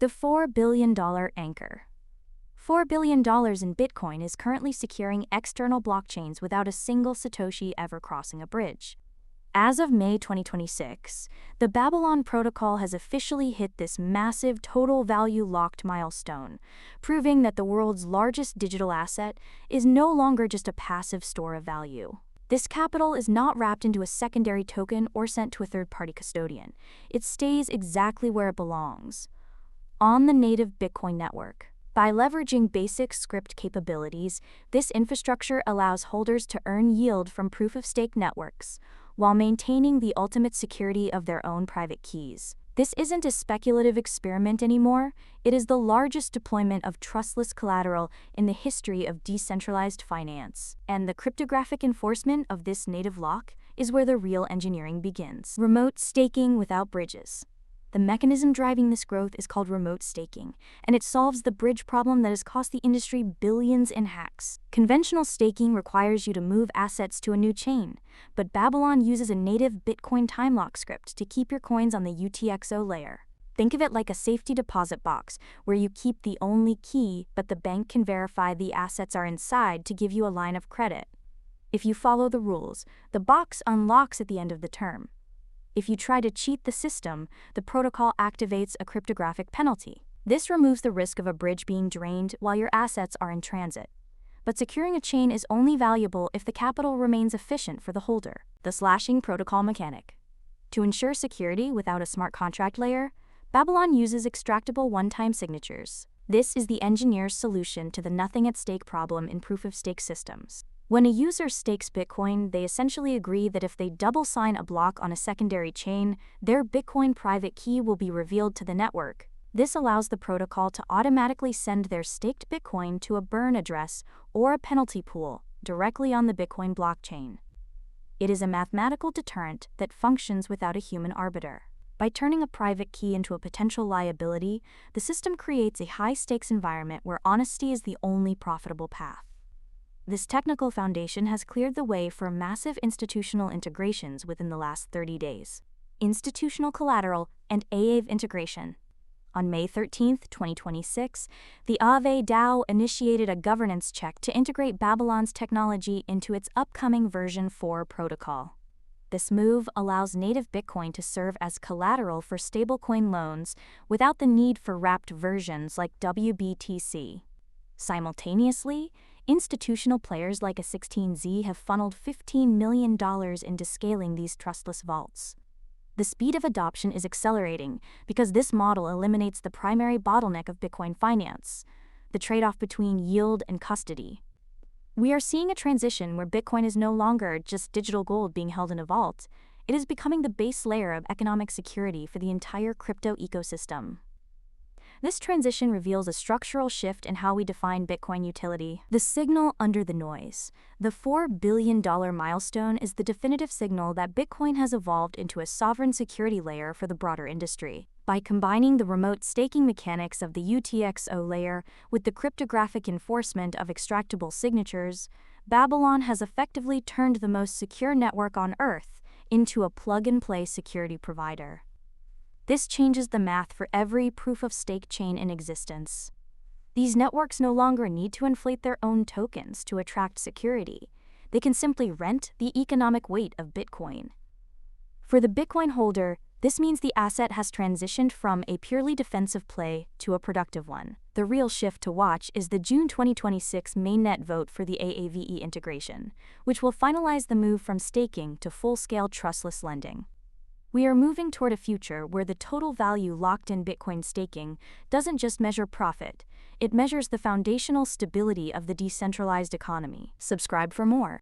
The $4 billion anchor. $4 billion in Bitcoin is currently securing external blockchains without a single Satoshi ever crossing a bridge. As of May 2026, the Babylon protocol has officially hit this massive total value locked milestone, proving that the world's largest digital asset is no longer just a passive store of value. This capital is not wrapped into a secondary token or sent to a third-party custodian. It stays exactly where it belongs, on the native Bitcoin network. By leveraging basic script capabilities, this infrastructure allows holders to earn yield from proof-of-stake networks, while maintaining the ultimate security of their own private keys. This isn't a speculative experiment anymore, it is the largest deployment of trustless collateral in the history of decentralized finance. And the cryptographic enforcement of this native lock is where the real engineering begins. Remote staking without bridges. The mechanism driving this growth is called remote staking, and it solves the bridge problem that has cost the industry billions in hacks. Conventional staking requires you to move assets to a new chain, but Babylon uses a native Bitcoin time lock script to keep your coins on the UTXO layer. Think of it like a safety deposit box, where you keep the only key, but the bank can verify the assets are inside to give you a line of credit. If you follow the rules, the box unlocks at the end of the term. If you try to cheat the system, the protocol activates a cryptographic penalty. This removes the risk of a bridge being drained while your assets are in transit. But securing a chain is only valuable if the capital remains efficient for the holder. The slashing protocol mechanic. To ensure security without a smart contract layer, Babylon uses extractable one-time signatures. This is the engineer's solution to the nothing-at-stake problem in proof-of-stake systems. When a user stakes Bitcoin, they essentially agree that if they double sign a block on a secondary chain, their Bitcoin private key will be revealed to the network. This allows the protocol to automatically send their staked Bitcoin to a burn address or a penalty pool directly on the Bitcoin blockchain. It is a mathematical deterrent that functions without a human arbiter. By turning a private key into a potential liability, the system creates a high-stakes environment where honesty is the only profitable path. This technical foundation has cleared the way for massive institutional integrations within the last 30 days. Institutional Collateral and Aave integration. On May 13, 2026, the Aave DAO initiated a governance check to integrate Babylon's technology into its upcoming version 4 protocol. This move allows native Bitcoin to serve as collateral for stablecoin loans without the need for wrapped versions like WBTC. Simultaneously, institutional players like A16Z have funneled $15 million into scaling these trustless vaults. The speed of adoption is accelerating because this model eliminates the primary bottleneck of Bitcoin finance, the trade-off between yield and custody. We are seeing a transition where Bitcoin is no longer just digital gold being held in a vault. It is becoming the base layer of economic security for the entire crypto ecosystem. This transition reveals a structural shift in how we define Bitcoin utility. The signal under the noise. The $4 billion milestone is the definitive signal that Bitcoin has evolved into a sovereign security layer for the broader industry. By combining the remote staking mechanics of the UTXO layer with the cryptographic enforcement of extractable signatures, Babylon has effectively turned the most secure network on Earth into a plug-and-play security provider. This changes the math for every proof-of-stake chain in existence. These networks no longer need to inflate their own tokens to attract security. They can simply rent the economic weight of Bitcoin. For the Bitcoin holder, this means the asset has transitioned from a purely defensive play to a productive one. The real shift to watch is the June 2026 mainnet vote for the Aave integration, which will finalize the move from staking to full-scale trustless lending. We are moving toward a future where the total value locked in Bitcoin staking doesn't just measure profit, it measures the foundational stability of the decentralized economy. Subscribe for more.